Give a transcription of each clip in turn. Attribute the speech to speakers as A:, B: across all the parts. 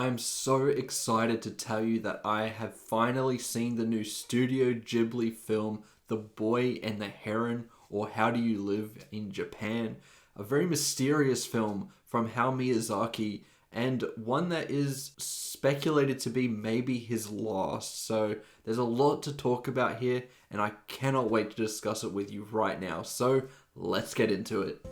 A: I'm so excited to tell you that I have finally seen the new Studio Ghibli film, The Boy and the Heron, or How Do You Live in Japan? A very mysterious film from Hayao Miyazaki, and one that is speculated to be maybe his last. So there's a lot to talk about here, and I cannot wait to discuss it with you right now. So let's get into it.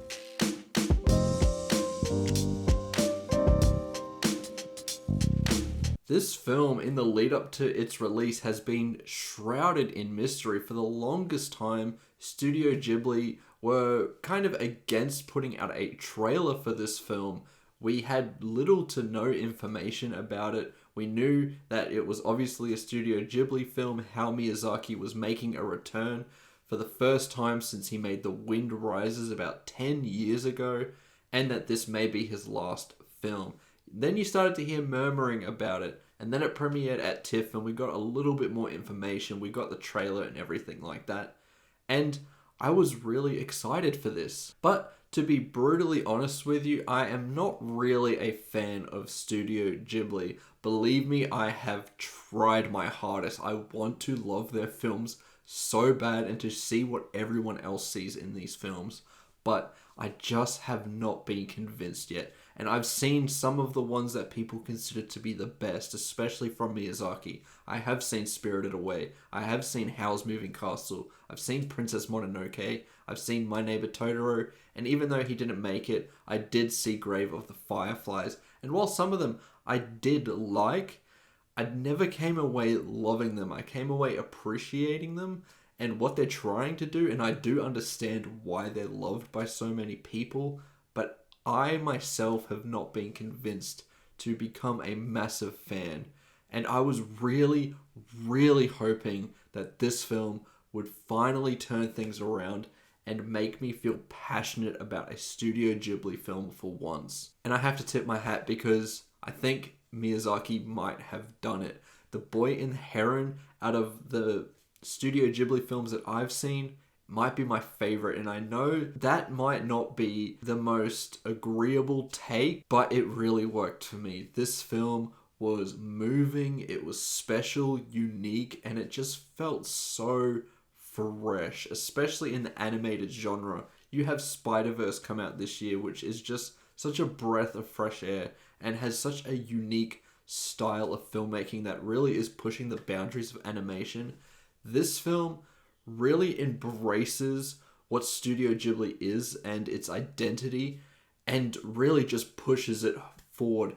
A: This film, in the lead up to its release, has been shrouded in mystery. For the longest time, Studio Ghibli were kind of against putting out a trailer for this film. We had little to no information about it. We knew that it was obviously a Studio Ghibli film. Hayao Miyazaki was making a return for the first time since he made The Wind Rises about 10 years ago, and that this may be his last film. Then you started to hear murmuring about it, and then it premiered at TIFF, and we got a little bit more information. We got the trailer and everything like that, and I was really excited for this. But to be brutally honest with you, I am not really a fan of Studio Ghibli. Believe me, I have tried my hardest. I want to love their films so bad and to see what everyone else sees in these films, but I just have not been convinced yet. And I've seen some of the ones that people consider to be the best, especially from Miyazaki. I have seen Spirited Away. I have seen Howl's Moving Castle. I've seen Princess Mononoke. I've seen My Neighbor Totoro. And even though he didn't make it, I did see Grave of the Fireflies. And while some of them I did like, I never came away loving them. I came away appreciating them and what they're trying to do. And I do understand why they're loved by so many people. But I myself have not been convinced to become a massive fan. And I was really, really hoping that this film would finally turn things around and make me feel passionate about a Studio Ghibli film for once. And I have to tip my hat because I think Miyazaki might have done it. The Boy and the Heron, out of the Studio Ghibli films that I've seen, might be my favorite, and I know that might not be the most agreeable take, but it really worked for me. This film was moving, it was special, unique, and it just felt so fresh, especially in the animated genre. You have Spider-Verse come out this year, which is just such a breath of fresh air and has such a unique style of filmmaking that really is pushing the boundaries of animation. This film really embraces what Studio Ghibli is and its identity and really just pushes it forward.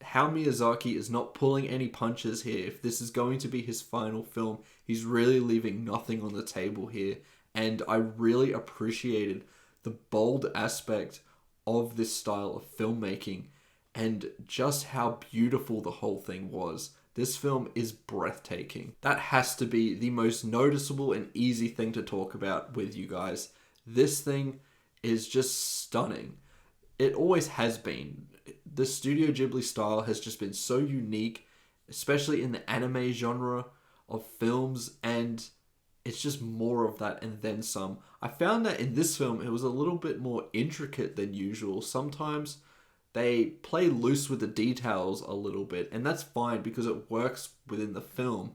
A: Hayao Miyazaki is not pulling any punches here. If this is going to be his final film, he's really leaving nothing on the table here. And I really appreciated the bold aspect of this style of filmmaking and just how beautiful the whole thing was. This film is breathtaking. That has to be the most noticeable and easy thing to talk about with you guys. This thing is just stunning. It always has been. The Studio Ghibli style has just been so unique, especially in the anime genre of films, and it's just more of that and then some. I found that in this film, it was a little bit more intricate than usual. Sometimes they play loose with the details a little bit, and that's fine because it works within the film.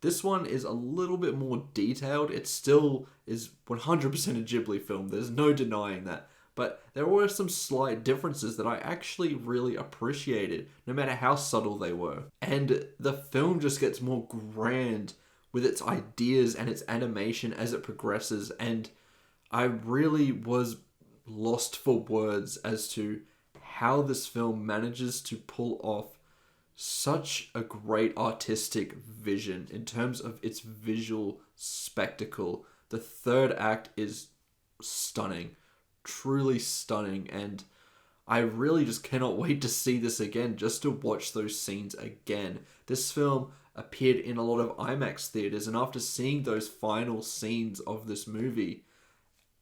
A: This one is a little bit more detailed. It still is 100% a Ghibli film. There's no denying that. But there were some slight differences that I actually really appreciated, no matter how subtle they were. And the film just gets more grand with its ideas and its animation as it progresses. And I really was lost for words as to how this film manages to pull off such a great artistic vision in terms of its visual spectacle. The third act is stunning, truly stunning, and I really just cannot wait to see this again, just to watch those scenes again. This film appeared in a lot of IMAX theaters, and after seeing those final scenes of this movie,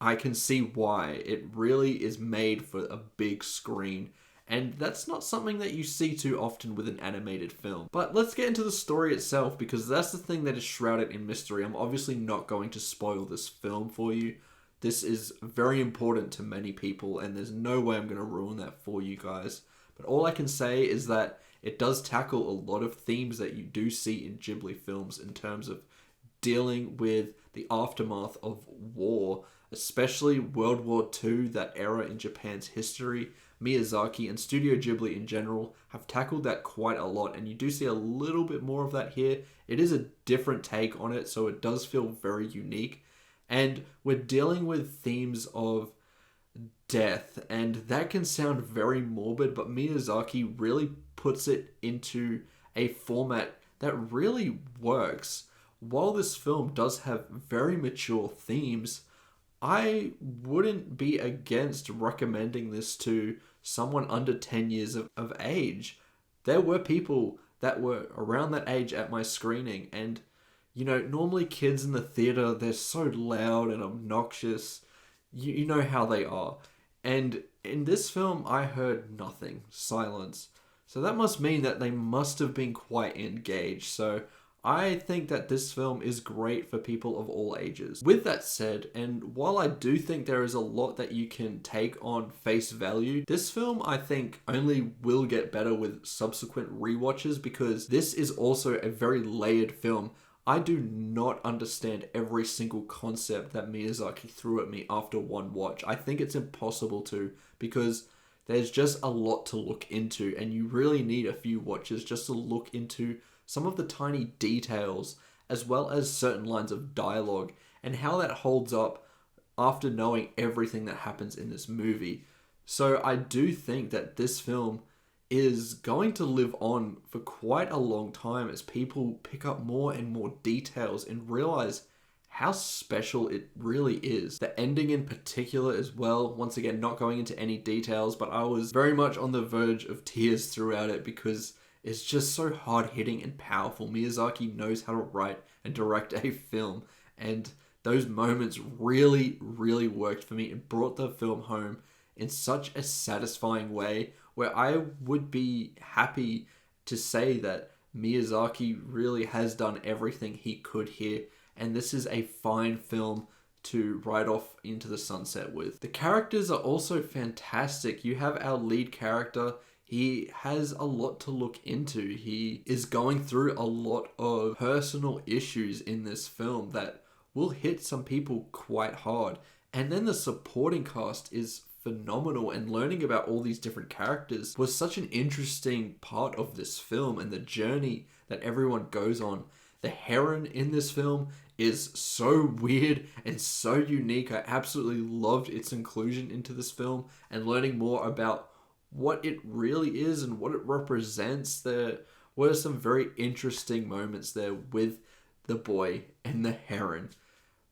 A: I can see why. It really is made for a big screen, and that's not something that you see too often with an animated film. But let's get into the story itself, because that's the thing that is shrouded in mystery. I'm obviously not going to spoil this film for you. This is very important to many people, and there's no way I'm going to ruin that for you guys. But all I can say is that it does tackle a lot of themes that you do see in Ghibli films in terms of dealing with the aftermath of war, especially World War II, that era in Japan's history. Miyazaki and Studio Ghibli in general have tackled that quite a lot, and you do see a little bit more of that here. It is a different take on it, so it does feel very unique. And we're dealing with themes of death, and that can sound very morbid, but Miyazaki really puts it into a format that really works. While this film does have very mature themes, I wouldn't be against recommending this to someone under 10 years of age. There were people that were around that age at my screening, and normally kids in the theater, they're so loud and obnoxious. You know how they are. And in this film, I heard nothing. Silence. So that must mean that they must have been quite engaged. So I think that this film is great for people of all ages. With that said, and while I do think there is a lot that you can take on face value, this film I think only will get better with subsequent rewatches, because this is also a very layered film. I do not understand every single concept that Miyazaki threw at me after one watch. I think it's impossible to, because there's just a lot to look into, and you really need a few watches just to look into some of the tiny details, as well as certain lines of dialogue, and how that holds up after knowing everything that happens in this movie. So I do think that this film is going to live on for quite a long time as people pick up more and more details and realize how special it really is. The ending in particular as well, once again, not going into any details, but I was very much on the verge of tears throughout it because it's just so hard-hitting and powerful. Miyazaki knows how to write and direct a film, and those moments really, really worked for me and brought the film home in such a satisfying way, where I would be happy to say that Miyazaki really has done everything he could here, and this is a fine film to ride off into the sunset with. The characters are also fantastic. You have our lead character. He has a lot to look into. He is going through a lot of personal issues in this film that will hit some people quite hard. And then the supporting cast is phenomenal, and learning about all these different characters was such an interesting part of this film and the journey that everyone goes on. The Heron in this film is so weird and so unique. I absolutely loved its inclusion into this film and learning more about what it really is and what it represents. There were some very interesting moments there with the boy and the heron.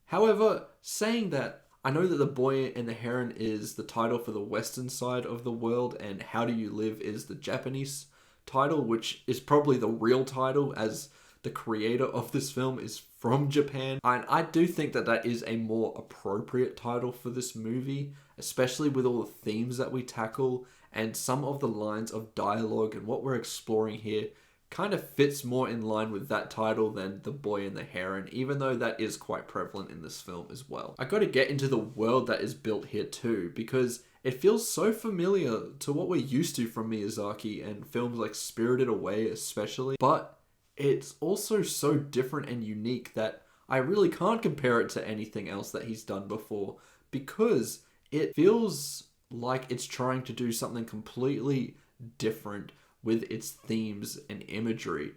A: However, saying that, I know that The Boy and the Heron is the title for the Western side of the world, and How Do You Live is the Japanese title, which is probably the real title, as the creator of this film is from Japan. And I do think that that is a more appropriate title for this movie, especially with all the themes that we tackle and some of the lines of dialogue, and what we're exploring here kind of fits more in line with that title than The Boy and the Heron, even though that is quite prevalent in this film as well. I got to get into the world that is built here too, because it feels so familiar to what we're used to from Miyazaki and films like Spirited Away especially, but it's also so different and unique that I really can't compare it to anything else that he's done before, because it feels like it's trying to do something completely different with its themes and imagery.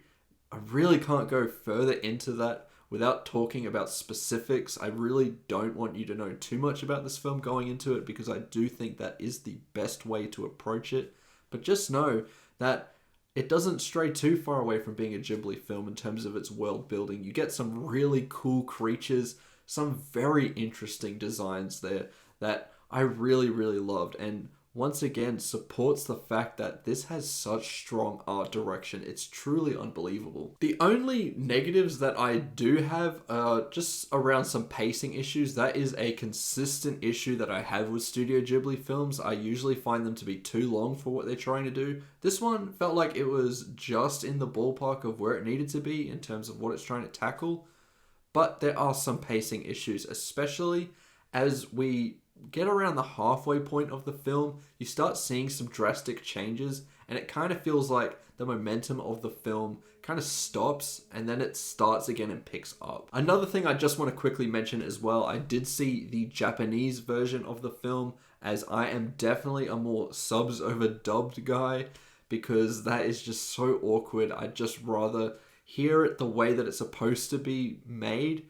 A: I really can't go further into that without talking about specifics. I really don't want you to know too much about this film going into it, because I do think that is the best way to approach it. But just know that it doesn't stray too far away from being a Ghibli film in terms of its world building. You get some really cool creatures, some very interesting designs there that I really, really loved, and once again supports the fact that this has such strong art direction. It's truly unbelievable. The only negatives that I do have are just around some pacing issues. That is a consistent issue that I have with Studio Ghibli films. I usually find them to be too long for what they're trying to do. This one felt like it was just in the ballpark of where it needed to be in terms of what it's trying to tackle. But there are some pacing issues, especially as we get around the halfway point of the film. You start seeing some drastic changes, and it kind of feels like the momentum of the film kind of stops and then it starts again and picks up. Another thing I just want to quickly mention as well, I did see the Japanese version of the film, as I am definitely a more subs over dubbed guy, because that is just so awkward. I'd just rather hear it the way that it's supposed to be made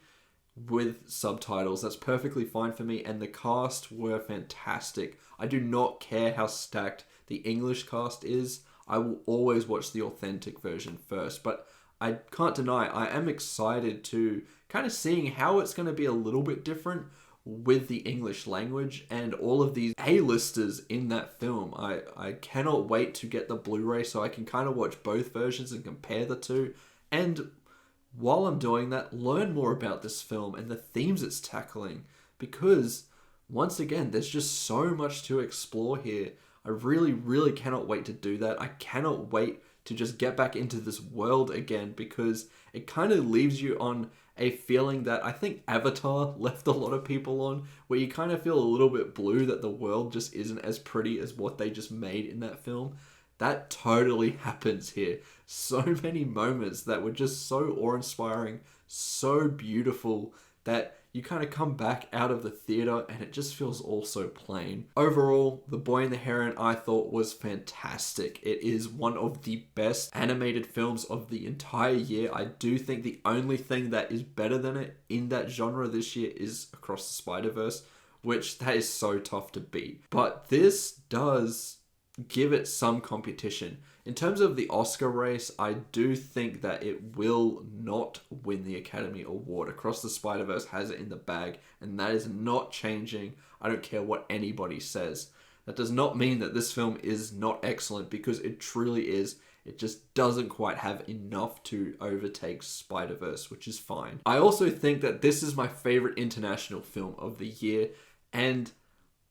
A: with subtitles. That's perfectly fine for me, and the cast were fantastic. I do not care how stacked the English cast is. I will always watch the authentic version first, but I can't deny I am excited to kind of seeing how it's going to be a little bit different with the English language and all of these A-listers in that film. I cannot wait to get the Blu-ray so I can kind of watch both versions and compare the two, and while I'm doing that, learn more about this film and the themes it's tackling, because once again, there's just so much to explore here. I really, really cannot wait to do that. I cannot wait to just get back into this world again, because it kind of leaves you on a feeling that I think Avatar left a lot of people on, where you kind of feel a little bit blue that the world just isn't as pretty as what they just made in that film. That totally happens here. So many moments that were just so awe-inspiring, so beautiful, that you kind of come back out of the theater and it just feels all so plain. Overall, The Boy and the Heron I thought was fantastic. It is one of the best animated films of the entire year. I do think the only thing that is better than it in that genre this year is Across the Spider-Verse, which that is so tough to beat. But this does give it some competition. In terms of the Oscar race, I do think that it will not win the Academy Award. Across the Spider-Verse has it in the bag, and that is not changing. I don't care what anybody says. That does not mean that this film is not excellent, because it truly is. It just doesn't quite have enough to overtake Spider-Verse, which is fine. I also think that this is my favorite international film of the year, and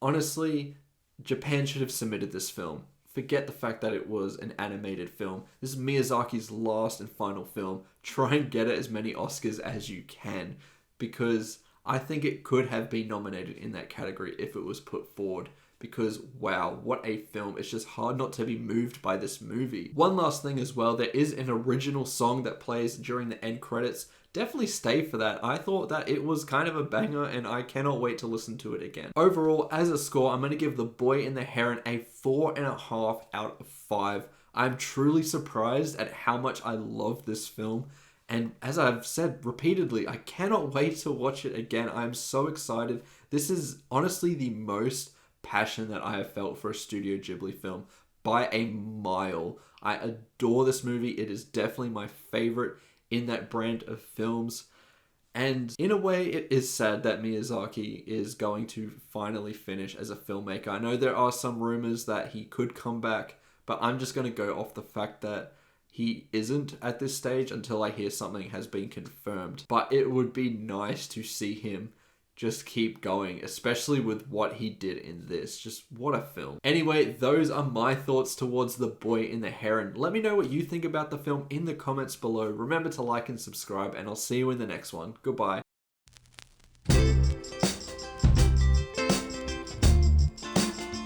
A: honestly, Japan should have submitted this film. Forget the fact that it was an animated film. This is Miyazaki's last and final film. Try and get it as many Oscars as you can, because I think it could have been nominated in that category if it was put forward. Because wow, what a film. It's just hard not to be moved by this movie. One last thing as well, there is an original song that plays during the end credits. Definitely stay for that. I thought that it was kind of a banger, and I cannot wait to listen to it again. Overall, as a score, I'm going to give The Boy and the Heron a 4.5 out of 5. I'm truly surprised at how much I love this film. And as I've said repeatedly, I cannot wait to watch it again. I'm so excited. This is honestly the most passion that I have felt for a Studio Ghibli film by a mile. I adore this movie. It is definitely my favorite in that brand of films. And in a way, it is sad that Miyazaki is going to finally finish as a filmmaker. I know there are some rumors that he could come back, but I'm just going to go off the fact that he isn't at this stage until I hear something has been confirmed. But it would be nice to see him just keep going, especially with what he did in this. Just what a film. Anyway, those are my thoughts towards The Boy and the Heron. Let me know what you think about the film in the comments below. Remember to like and subscribe, and I'll see you in the next one. Goodbye.